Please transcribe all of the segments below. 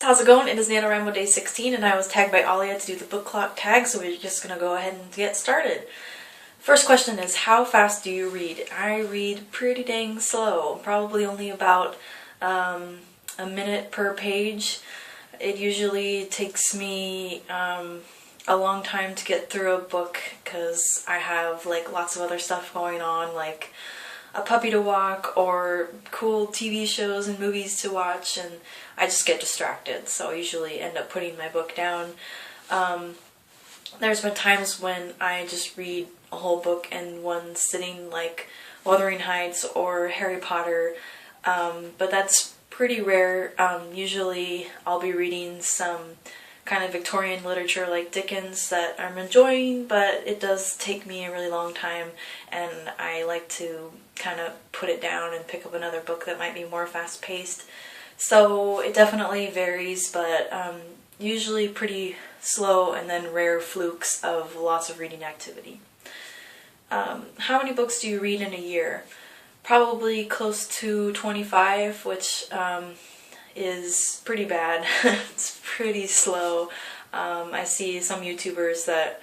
How's it going? It is Nanowrimo day 16 and I was tagged by ALIAA to do the book clock tag, so we're just going to go ahead and get started. First question is, how fast do you read? I read pretty dang slow, probably only about a minute per page. It usually takes me a long time to get through a book because I have like lots of other stuff going on, like a puppy to walk or cool TV shows and movies to watch, and I just get distracted, so I usually end up putting my book down. There's been times when I just read a whole book in one sitting, like Wuthering Heights or Harry Potter, but that's pretty rare. Usually I'll be reading some kind of Victorian literature like Dickens that I'm enjoying, but it does take me a really long time, and I like to kind of put it down and pick up another book that might be more fast-paced. So it definitely varies, but usually pretty slow, and then rare flukes of lots of reading activity. How many books do you read in a year? Probably close to 25, which is pretty bad. It's pretty slow. I see some YouTubers that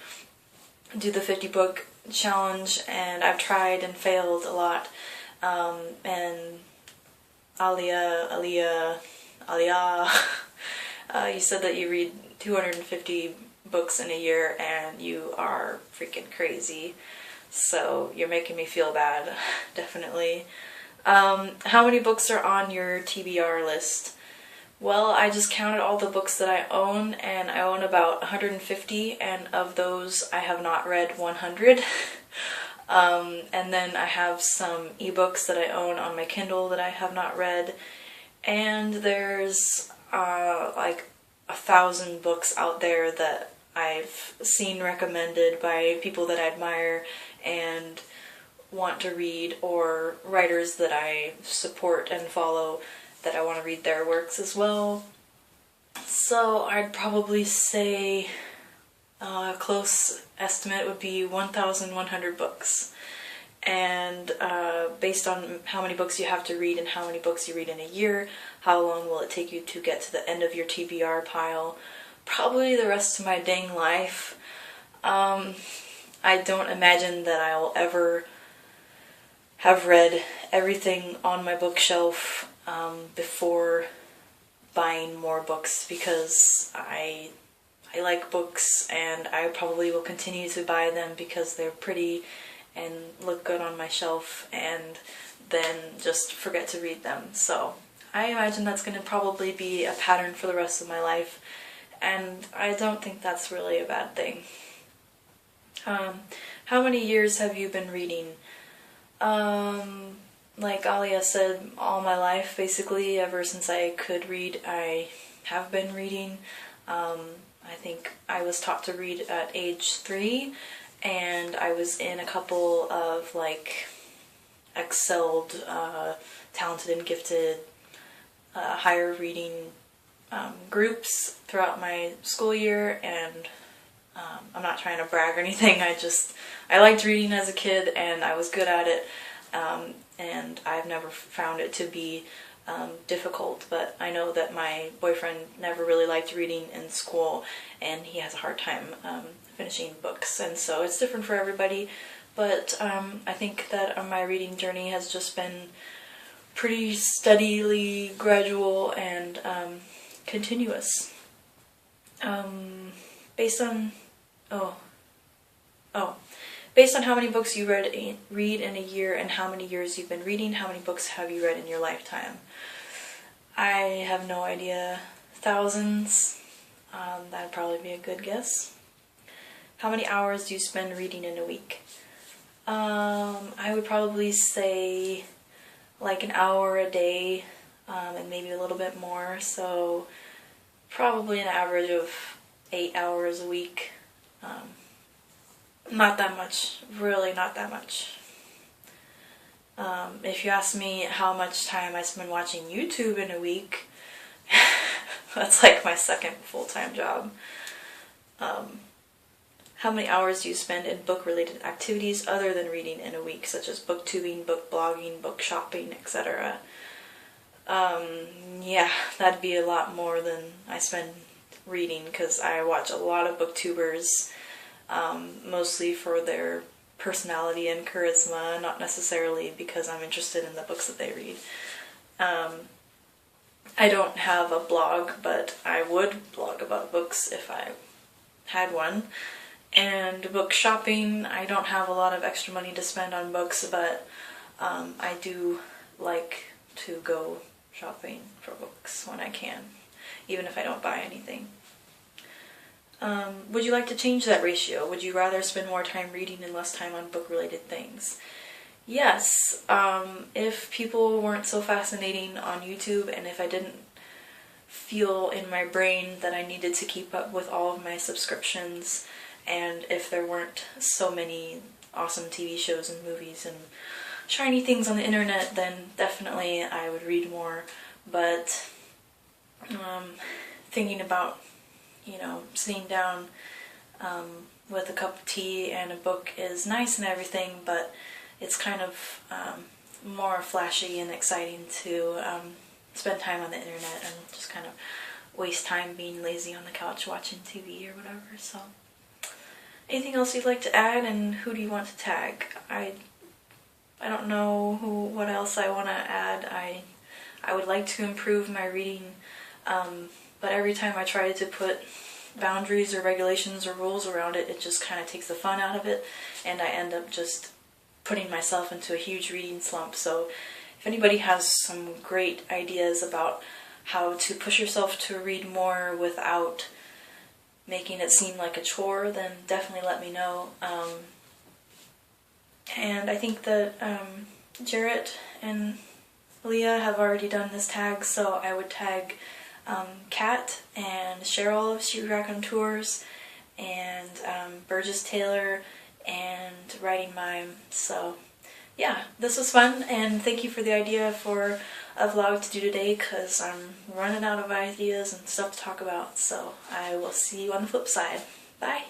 do the 50 book challenge, and I've tried and failed a lot. And ALIAA, you said that you read 250 books in a year, and you are freaking crazy. So you're making me feel bad, definitely. How many books are on your TBR list? Well, I just counted all the books that I own, and I own about 150, and of those I have not read 100. And then I have some ebooks that I own on my Kindle that I have not read, and there's like 1,000 books out there that I've seen recommended by people that I admire and want to read, or writers that I support and follow that I want to read their works as well. So I'd probably say a close estimate would be 1,100 books. And based on how many books you have to read and how many books you read in a year, how long will it take you to get to the end of your TBR pile? Probably the rest of my dang life. I don't imagine that I will ever have read everything on my bookshelf before buying more books, because I like books, and I probably will continue to buy them because they're pretty and look good on my shelf, and then just forget to read them. So I imagine that's going to probably be a pattern for the rest of my life, and I don't think that's really a bad thing. How many years have you been reading? Like ALIAA said, all my life, basically. Ever since I could read, I have been reading. I think I was taught to read at age 3, and I was in a couple of like excelled, talented and gifted higher reading groups throughout my school year, and I'm not trying to brag or anything. I liked reading as a kid, and I was good at it, and I've never found it to be difficult, but I know that my boyfriend never really liked reading in school, and he has a hard time finishing books, and so it's different for everybody. But I think that my reading journey has just been pretty steadily gradual and continuous. Based on how many books you read in a year and how many years you've been reading, how many books have you read in your lifetime? I have no idea. Thousands. That'd probably be a good guess. How many hours do you spend reading in a week? I would probably say like an hour a day, and maybe a little bit more, so probably an average of 8 hours a week. Not that much, really not that much. If you ask me how much time I spend watching YouTube in a week, that's like my second full-time job. How many hours do you spend in book-related activities other than reading in a week, such as booktubing, book blogging, book shopping, etc.? Yeah, that'd be a lot more than I spend reading, because I watch a lot of booktubers, mostly for their personality and charisma, not necessarily because I'm interested in the books that they read. I don't have a blog, but I would blog about books if I had one. And book shopping, I don't have a lot of extra money to spend on books, but I do like to go shopping for books when I can, even if I don't buy anything. Would you like to change that ratio? Would you rather spend more time reading and less time on book-related things? Yes, if people weren't so fascinating on YouTube, and if I didn't feel in my brain that I needed to keep up with all of my subscriptions, and if there weren't so many awesome TV shows and movies and shiny things on the internet, then definitely I would read more. But thinking about, you know, sitting down with a cup of tea and a book is nice and everything, but it's kind of more flashy and exciting to spend time on the internet and just kind of waste time being lazy on the couch watching TV or whatever. So, anything else you'd like to add, and who do you want to tag? I don't know what else I want to add. I would like to improve my reading, but every time I try to put boundaries or regulations or rules around it, it just kind of takes the fun out of it, and I end up just putting myself into a huge reading slump. So if anybody has some great ideas about how to push yourself to read more without making it seem like a chore, then definitely let me know. And I think that JARET and ALIAA have already done this tag, so I would tag Kat and CHERYL of She Raconteurs, and Burgess Taylor and Writing Mime. So yeah, this was fun, and thank you for the idea for a vlog to do today, because I'm running out of ideas and stuff to talk about. So I will see you on the flip side. Bye!